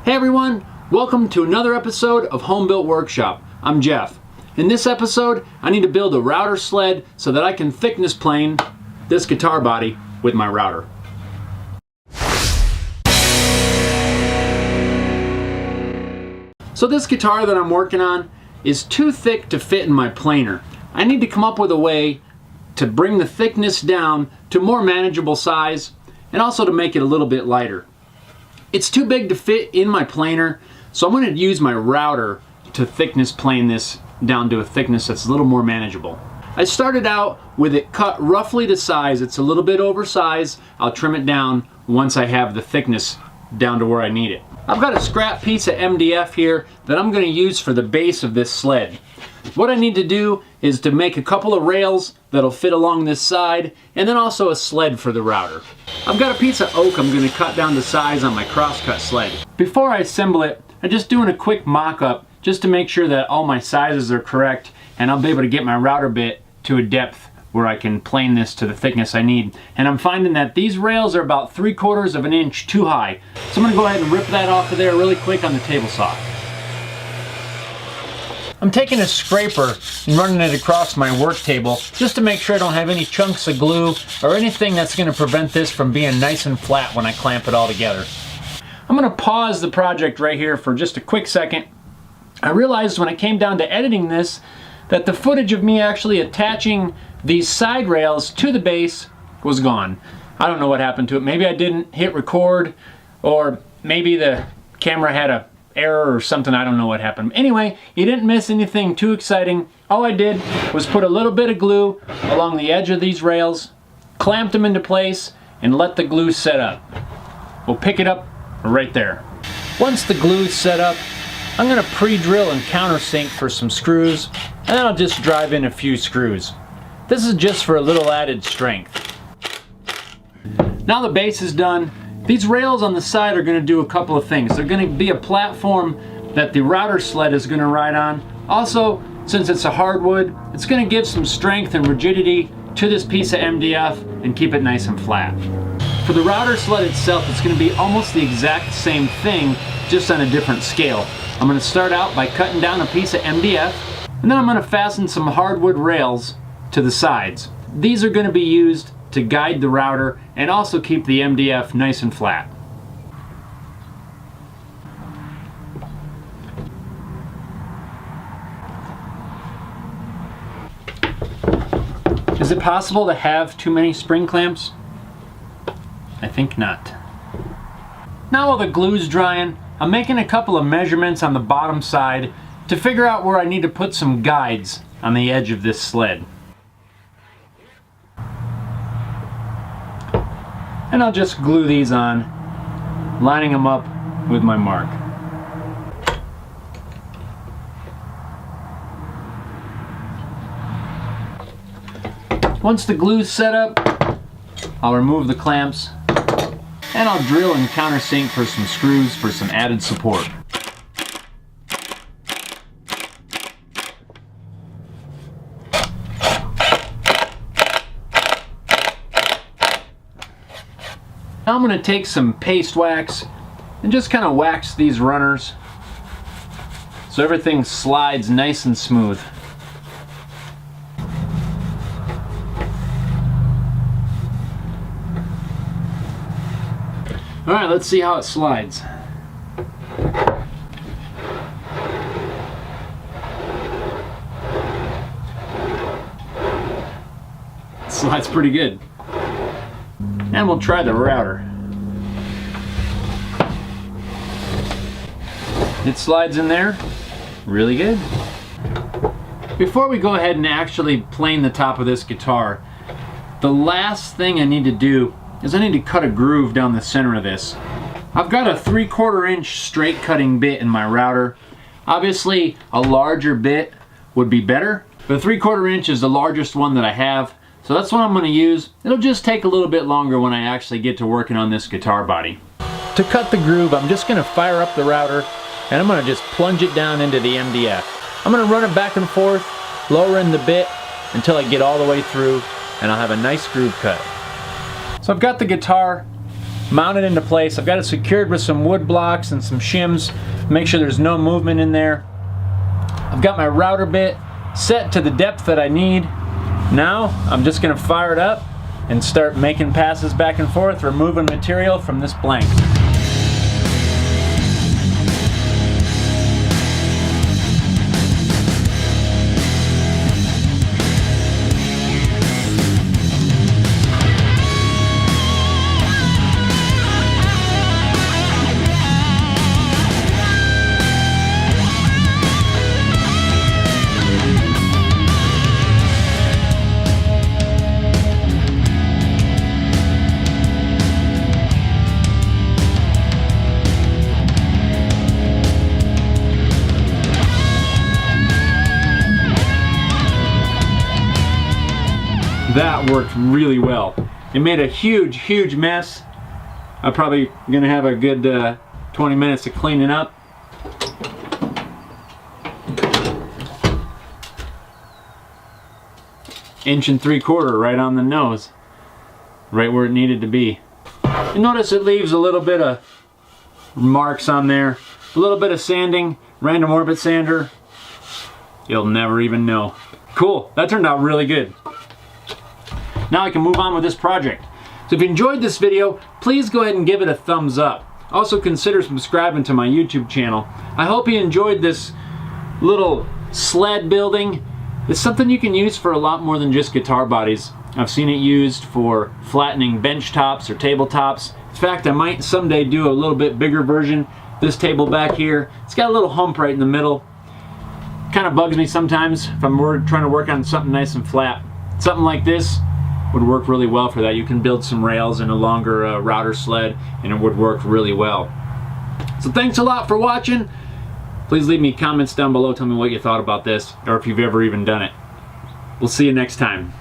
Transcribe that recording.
Hey everyone, welcome to another episode of Home Built Workshop. I'm Jeff. In this episode, I need to build a router sled so that I can thickness plane this guitar body with my router. So this guitar that I'm working on is too thick to fit in my planer. I need to come up with a way to bring the thickness down to a more manageable size and also to make it a little bit lighter. It's too big to fit in my planer, so I'm going to use my router to thickness plane this down to a thickness that's a little more manageable. I started out with it cut roughly to size. It's a little bit oversized. I'll trim it down once I have the thickness down to where I need it. I've got a scrap piece of MDF here that I'm going to use for the base of this sled. What I need to do is to make a couple of rails that'll fit along this side, and then also a sled for the router. I've got a piece of oak I'm going to cut down to size on my crosscut sled. Before I assemble it, I'm just doing a quick mock-up just to make sure that all my sizes are correct, and I'll be able to get my router bit to a depth where I can plane this to the thickness I need. And I'm finding that these rails are about 3/4 of an inch too high. So I'm going to go ahead and rip that off of there really quick on the table saw. I'm taking a scraper and running it across my work table just to make sure I don't have any chunks of glue or anything that's going to prevent this from being nice and flat when I clamp it all together. I'm going to pause the project right here for just a quick second. I realized when I came down to editing this that the footage of me actually attaching these side rails to the base was gone. I don't know what happened to it. Maybe I didn't hit record, or maybe the camera had a error or something. I don't know what happened. Anyway, you didn't miss anything too exciting. All I did was put a little bit of glue along the edge of these rails, clamped them into place, and let the glue set up. We'll pick it up right there. Once the glue's set up, I'm going to pre-drill and countersink for some screws, and then I'll just drive in a few screws. This is just for a little added strength. Now the base is done. These rails on the side are going to do a couple of things. They're going to be a platform that the router sled is going to ride on. Also, since it's a hardwood, it's going to give some strength and rigidity to this piece of MDF and keep it nice and flat. For the router sled itself, it's going to be almost the exact same thing, just on a different scale. I'm going to start out by cutting down a piece of MDF, and then I'm going to fasten some hardwood rails to the sides. These are going to be used to guide the router and also keep the MDF nice and flat. Is it possible to have too many spring clamps? I think not. Now while the glue's drying, I'm making a couple of measurements on the bottom side to figure out where I need to put some guides on the edge of this sled. And I'll just glue these on, lining them up with my mark. Once the glue's set up, I'll remove the clamps, and I'll drill and countersink for some screws for some added support. Now I'm going to take some paste wax and just kind of wax these runners so everything slides nice and smooth. Alright, let's see how it slides. It slides pretty good. And we'll try the router. It slides in there really good. Before we go ahead and actually plane the top of this guitar, the last thing I need to do is I need to cut a groove down the center of this. I've got a 3/4 inch straight cutting bit in my router. Obviously a larger bit would be better, but 3/4 inch is the largest one that I have. So that's what I'm going to use. It'll just take a little bit longer when I actually get to working on this guitar body. To cut the groove, I'm just going to fire up the router and I'm going to just plunge it down into the MDF. I'm going to run it back and forth, lowering the bit until I get all the way through, and I'll have a nice groove cut. So I've got the guitar mounted into place. I've got it secured with some wood blocks and some shims. Make sure there's no movement in there. I've got my router bit set to the depth that I need. Now I'm just going to fire it up and start making passes back and forth, removing material from this blank. That worked really well. It made a huge mess. I'm probably gonna have a good 20 minutes to clean it up. Inch and 3/4 right on the nose. Right where it needed to be. You notice it leaves a little bit of marks on there. A little bit of sanding, random orbit sander. You'll never even know. Cool, that turned out really good. Now I can move on with this project. So if you enjoyed this video, please go ahead and give it a thumbs up. Also consider subscribing to my YouTube channel. I hope you enjoyed this little sled building. It's something you can use for a lot more than just guitar bodies. I've seen it used for flattening bench tops or tabletops. In fact, I might someday do a little bit bigger version. This table back here, it's got a little hump right in the middle. Kind of bugs me sometimes if I'm trying to work on something nice and flat. Something like this would work really well for that. You can build some rails and a longer router sled and it would work really well. So thanks a lot for watching. Please leave me comments down below. Tell me what you thought about this or if you've ever even done it. We'll see you next time.